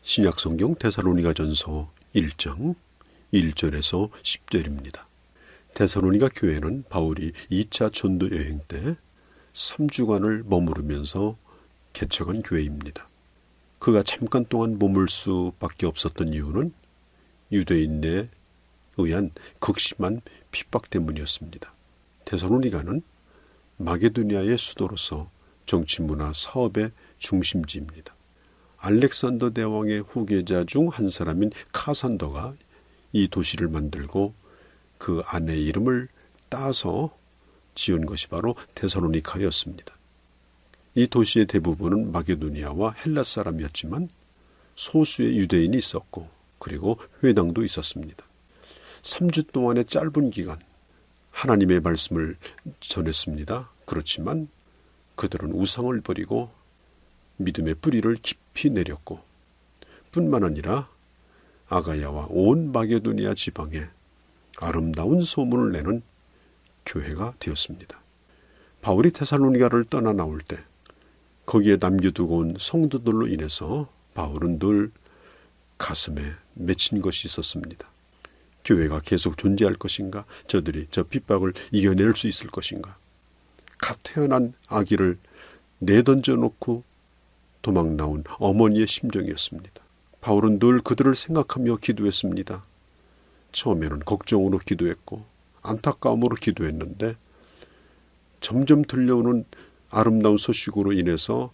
신약성경 데살로니가전서 1장 1절에서 10절입니다. 데살로니가 교회는 바울이 2차 전도 여행 때 3주간을 머무르면서 개척한 교회입니다. 그가 잠깐 동안 머물 수밖에 없었던 이유는 유대인에 의한 극심한 핍박 때문이었습니다. 데살로니가는 마게도니아의 수도로서 정치문화 사업의 중심지입니다. 알렉산더 대왕의 후계자 중 한 사람인 카산더가 이 도시를 만들고 그 아내의 이름을 따서 지은 것이 바로 데살로니카였습니다. 이 도시의 대부분은 마게도니아와 헬라 사람이었지만 소수의 유대인이 있었고 그리고 회당도 있었습니다. 3주 동안의 짧은 기간 하나님의 말씀을 전했습니다. 그렇지만 그들은 우상을 버리고 믿음의 뿌리를 깊이 내렸고 뿐만 아니라 아가야와 온 마게도니아 지방에 아름다운 소문을 내는 교회가 되었습니다. 바울이 데살로니가를 떠나 나올 때 거기에 남겨두고 온 성도들로 인해서 바울은 늘 가슴에 맺힌 것이 있었습니다. 교회가 계속 존재할 것인가? 저들이 저 핍박을 이겨낼 수 있을 것인가? 갓 태어난 아기를 내던져 놓고 도망 나온 어머니의 심정이었습니다. 바울은 늘 그들을 생각하며 기도했습니다. 처음에는 걱정으로 기도했고 안타까움으로 기도했는데 점점 들려오는 아름다운 소식으로 인해서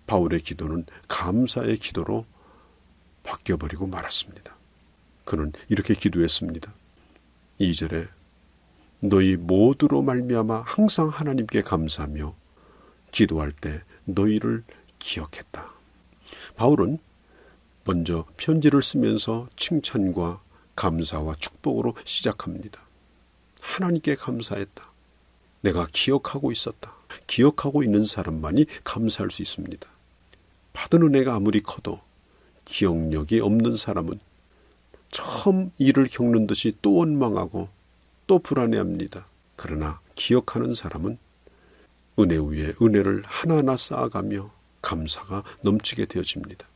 바울의 기도는 감사의 기도로 바뀌어버리고 말았습니다. 그는 이렇게 기도했습니다. 2절에 너희 모두로 말미암아 항상 하나님께 감사하며 기도할 때 너희를 기억했다. 바울은 먼저 편지를 쓰면서 칭찬과 감사와 축복으로 시작합니다. 하나님께 감사했다. 내가 기억하고 있었다. 기억하고 있는 사람만이 감사할 수 있습니다. 받은 은혜가 아무리 커도 기억력이 없는 사람은 처음 일을 겪는 듯이 또 원망하고 또 불안해합니다. 그러나 기억하는 사람은 은혜 위에 은혜를 하나하나 쌓아가며 감사가 넘치게 되어집니다.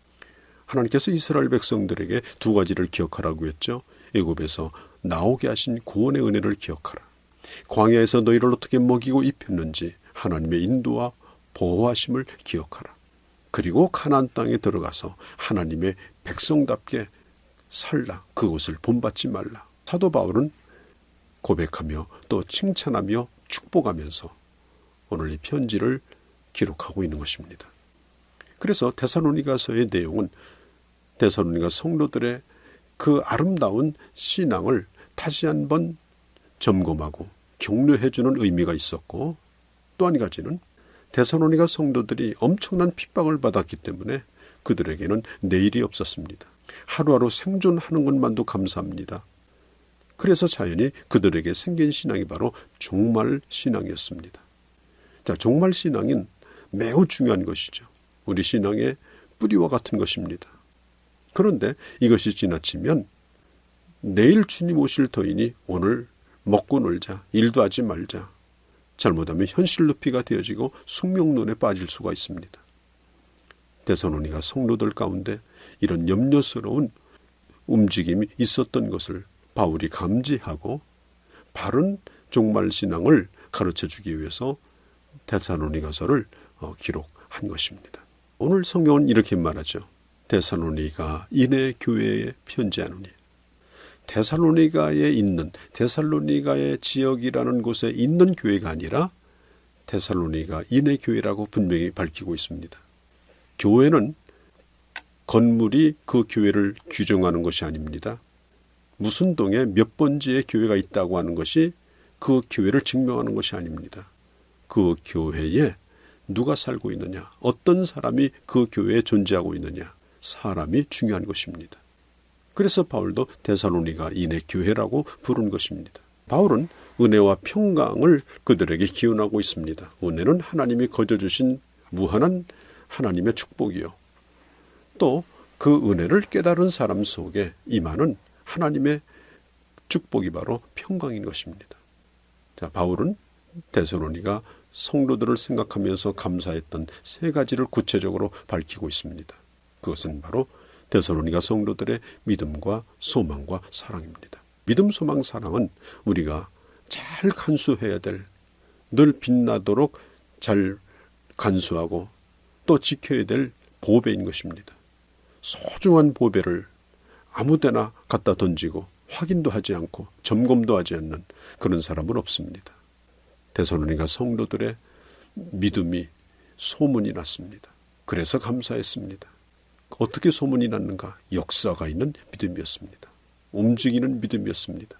하나님께서 이스라엘 백성들에게 두 가지를 기억하라고 했죠. 애굽에서 나오게 하신 구원의 은혜를 기억하라. 광야에서 너희를 어떻게 먹이고 입혔는지 하나님의 인도와 보호하심을 기억하라. 그리고 가나안 땅에 들어가서 하나님의 백성답게 살라. 그것을 본받지 말라. 사도 바울은 고백하며 또 칭찬하며 축복하면서 오늘 이 편지를 기록하고 있는 것입니다. 그래서 데살로니가서의 내용은 데살로니가 성도들의 그 아름다운 신앙을 다시 한번 점검하고 격려해주는 의미가 있었고 또 한 가지는 데살로니가 성도들이 엄청난 핍박을 받았기 때문에 그들에게는 내일이 없었습니다. 하루하루 생존하는 것만도 감사합니다. 그래서 자연히 그들에게 생긴 신앙이 바로 종말 신앙이었습니다. 자, 종말 신앙은 매우 중요한 것이죠. 우리 신앙의 뿌리와 같은 것입니다. 그런데 이것이 지나치면 내일 주님 오실 터이니 오늘 먹고 놀자, 일도 하지 말자. 잘못하면 현실 높이가 되어지고 숙명론에 빠질 수가 있습니다. 데살로니가 성도들 가운데 이런 염려스러운 움직임이 있었던 것을 바울이 감지하고 바른 종말 신앙을 가르쳐주기 위해서 데살로니가서를 기록한 것입니다. 오늘 성경은 이렇게 말하죠. 데살로니가 인해 교회에 편지하노니. 데살로니가에 있는 데살로니가의 지역이라는 곳에 있는 교회가 아니라 데살로니가 인해 교회라고 분명히 밝히고 있습니다. 교회는 건물이 그 교회를 규정하는 것이 아닙니다. 무슨 동에 몇 번지의 교회가 있다고 하는 것이 그 교회를 증명하는 것이 아닙니다. 그 교회에 누가 살고 있느냐, 어떤 사람이 그 교회에 존재하고 있느냐, 사람이 중요한 것입니다. 그래서 바울도 데살로니가 인해 교회라고 부른 것입니다. 바울은 은혜와 평강을 그들에게 기원하고 있습니다. 은혜는 하나님이 거저주신 무한한 하나님의 축복이요. 또 그 은혜를 깨달은 사람 속에 임하는 하나님의 축복이 바로 평강인 것입니다. 자, 바울은 데살로니가 성도들을 생각하면서 감사했던 세 가지를 구체적으로 밝히고 있습니다. 그것은 바로 데살로니가 성도들의 믿음과 소망과 사랑입니다. 믿음, 소망, 사랑은 우리가 잘 간수해야 될, 늘 빛나도록 잘 간수하고 또 지켜야 될 보배인 것입니다. 소중한 보배를 아무데나 갖다 던지고 확인도 하지 않고 점검도 하지 않는 그런 사람은 없습니다. 데살로니가 성도들의 믿음이 소문이 났습니다. 그래서 감사했습니다. 어떻게 소문이 났는가? 역사가 있는 믿음이었습니다. 움직이는 믿음이었습니다.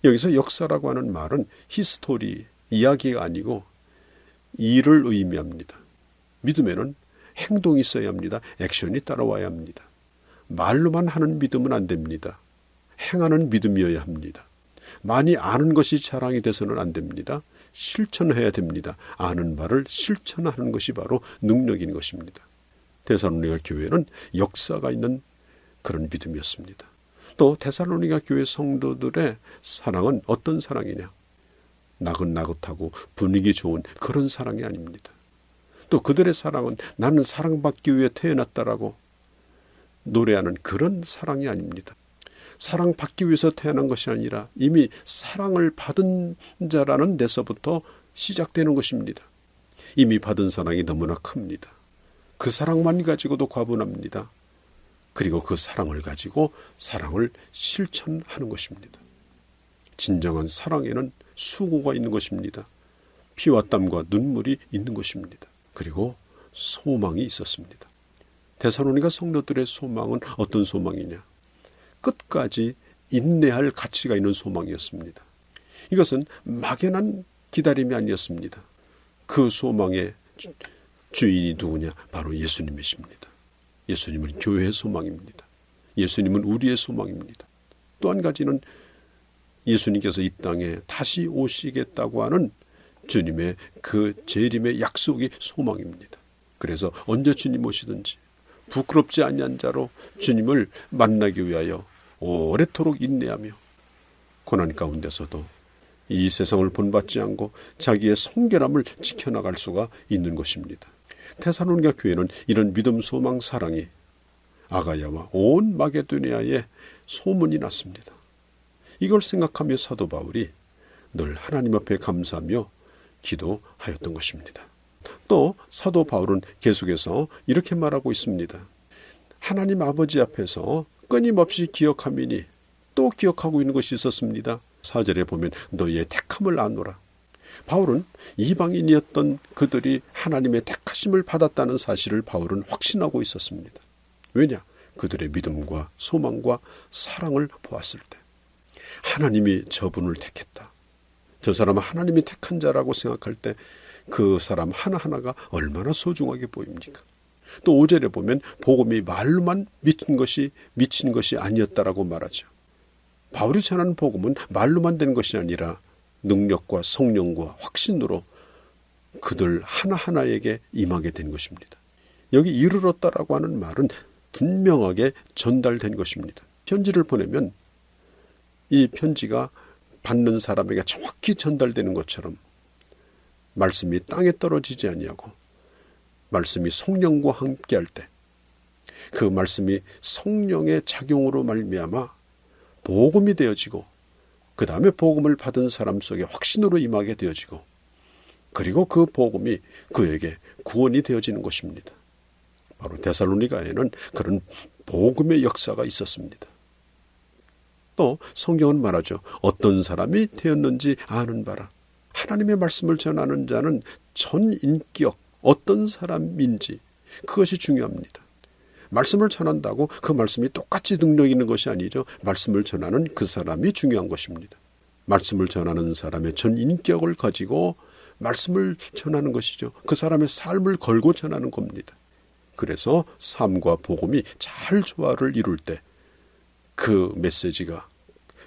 여기서 역사라고 하는 말은 히스토리, 이야기가 아니고 일을 의미합니다. 믿음에는 행동이 있어야 합니다. 액션이 따라와야 합니다. 말로만 하는 믿음은 안 됩니다. 행하는 믿음이어야 합니다. 많이 아는 것이 자랑이 돼서는 안 됩니다. 실천해야 됩니다. 아는 바를 실천하는 것이 바로 능력인 것입니다. 데살로니가 교회는 역사가 있는 그런 믿음이었습니다. 또 데살로니가 교회 성도들의 사랑은 어떤 사랑이냐? 나긋나긋하고 분위기 좋은 그런 사랑이 아닙니다. 또 그들의 사랑은 나는 사랑받기 위해 태어났다라고 노래하는 그런 사랑이 아닙니다. 사랑받기 위해서 태어난 것이 아니라 이미 사랑을 받은 자라는 데서부터 시작되는 것입니다. 이미 받은 사랑이 너무나 큽니다. 그 사랑만 가지고도 과분합니다. 그리고 그 사랑을 가지고 사랑을 실천하는 것입니다. 진정한 사랑에는 수고가 있는 것입니다. 피와 땀과 눈물이 있는 것입니다. 그리고 소망이 있었습니다. 데살로니가 성도들의 소망은 어떤 소망이냐? 끝까지 인내할 가치가 있는 소망이었습니다. 이것은 막연한 기다림이 아니었습니다. 그 소망의 주인이 누구냐? 바로 예수님이십니다. 예수님은 교회의 소망입니다. 예수님은 우리의 소망입니다. 또 한 가지는 예수님께서 이 땅에 다시 오시겠다고 하는 주님의 그 재림의 약속이 소망입니다. 그래서 언제 주님 오시든지 부끄럽지 아니한 자로 주님을 만나기 위하여 오래도록 인내하며 고난 가운데서도 이 세상을 본받지 않고 자기의 성결함을 지켜나갈 수가 있는 것입니다. 데살로니가 교회는 이런 믿음, 소망, 사랑이 아가야와 온 마게도니아에 소문이 났습니다. 이걸 생각하며 사도 바울이 늘 하나님 앞에 감사하며 기도하였던 것입니다. 또 사도 바울은 계속해서 이렇게 말하고 있습니다. 하나님 아버지 앞에서 끊임없이 기억하미니 또 기억하고 있는 것이 있었습니다. 4절에 보면 너희의 택함을 아노라. 바울은 이방인이었던 그들이 하나님의 택하심을 받았다는 사실을 바울은 확신하고 있었습니다. 왜냐? 그들의 믿음과 소망과 사랑을 보았을 때 하나님이 저분을 택했다. 저 사람은 하나님이 택한 자라고 생각할 때 그 사람 하나하나가 얼마나 소중하게 보입니까? 또 5절에 보면 복음이 말로만 미친 것이 아니었다라고 말하죠. 바울이 전하는 복음은 말로만 된 것이 아니라 능력과 성령과 확신으로 그들 하나하나에게 임하게 된 것입니다. 여기 이르렀다라고 하는 말은 분명하게 전달된 것입니다. 편지를 보내면 이 편지가 받는 사람에게 정확히 전달되는 것처럼 말씀이 땅에 떨어지지 아니하고 말씀이 성령과 함께할 때 그 말씀이 성령의 작용으로 말미암아 복음이 되어지고 그 다음에 복음을 받은 사람 속에 확신으로 임하게 되어지고 그리고 그 복음이 그에게 구원이 되어지는 것입니다. 바로 데살로니가에는 그런 복음의 역사가 있었습니다. 또 성경은 말하죠. 어떤 사람이 되었는지 아는 바라. 하나님의 말씀을 전하는 자는 전인격 어떤 사람인지 그것이 중요합니다. 말씀을 전한다고 그 말씀이 똑같이 능력 있는 것이 아니죠. 말씀을 전하는 그 사람이 중요한 것입니다. 말씀을 전하는 사람의 전인격을 가지고 말씀을 전하는 것이죠. 그 사람의 삶을 걸고 전하는 겁니다. 그래서 삶과 복음이 잘 조화를 이룰 때 그 메시지가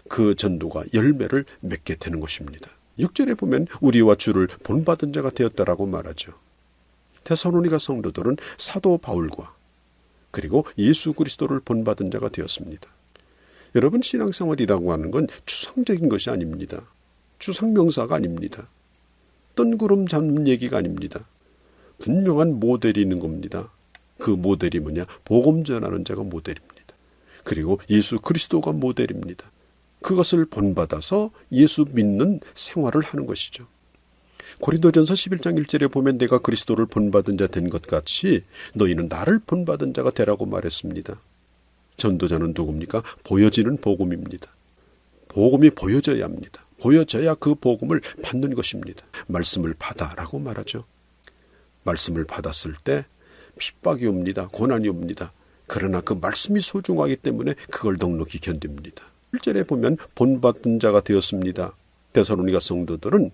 그 전도가 열매를 맺게 되는 것입니다. 6절에 보면 우리와 주를 본받은 자가 되었다라고 말하죠. 데살로니가 성도들은 사도 바울과 그리고 예수 그리스도를 본받은 자가 되었습니다. 여러분 신앙생활이라고 하는 건 추상적인 것이 아닙니다. 추상명사가 아닙니다. 뜬구름 잡는 얘기가 아닙니다. 분명한 모델이 있는 겁니다. 그 모델이 뭐냐? 복음 전하는 자가 모델입니다. 그리고 예수 그리스도가 모델입니다. 그것을 본받아서 예수 믿는 생활을 하는 것이죠. 고린도전서 11장 1절에 보면 내가 그리스도를 본받은 자 된 것 같이 너희는 나를 본받은 자가 되라고 말했습니다. 전도자는 누굽니까? 보여지는 복음입니다. 복음이 보여져야 합니다. 보여져야 그 복음을 받는 것입니다. 말씀을 받아라고 말하죠. 말씀을 받았을 때 핍박이 옵니다. 고난이 옵니다. 그러나 그 말씀이 소중하기 때문에 그걸 넉넉히 견딥니다. 1절에 보면 본받은 자가 되었습니다. 데살로니가 성도들은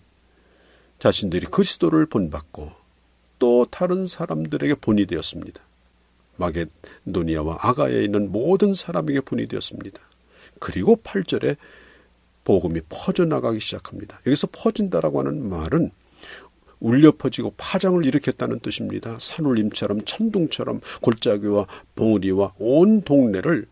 자신들이 그리스도를 본받고 또 다른 사람들에게 본이 되었습니다. 마게도니아와 아가야에 있는 모든 사람에게 본이 되었습니다. 그리고 8절에 복음이 퍼져나가기 시작합니다. 여기서 퍼진다라고 하는 말은 울려 퍼지고 파장을 일으켰다는 뜻입니다. 산울림처럼 천둥처럼 골짜기와 봉우리와 온 동네를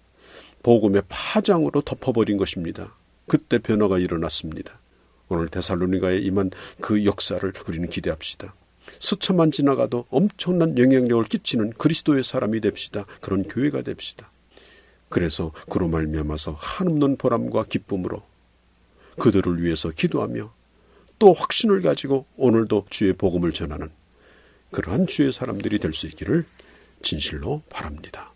복음의 파장으로 덮어버린 것입니다. 그때 변화가 일어났습니다. 오늘 데살로니가에 임한 그 역사를 우리는 기대합시다. 수천만 지나가도 엄청난 영향력을 끼치는 그리스도의 사람이 됩시다. 그런 교회가 됩시다. 그래서 그로 말미암아서 한없는 보람과 기쁨으로 그들을 위해서 기도하며 또 확신을 가지고 오늘도 주의 복음을 전하는 그러한 주의 사람들이 될 수 있기를 진실로 바랍니다.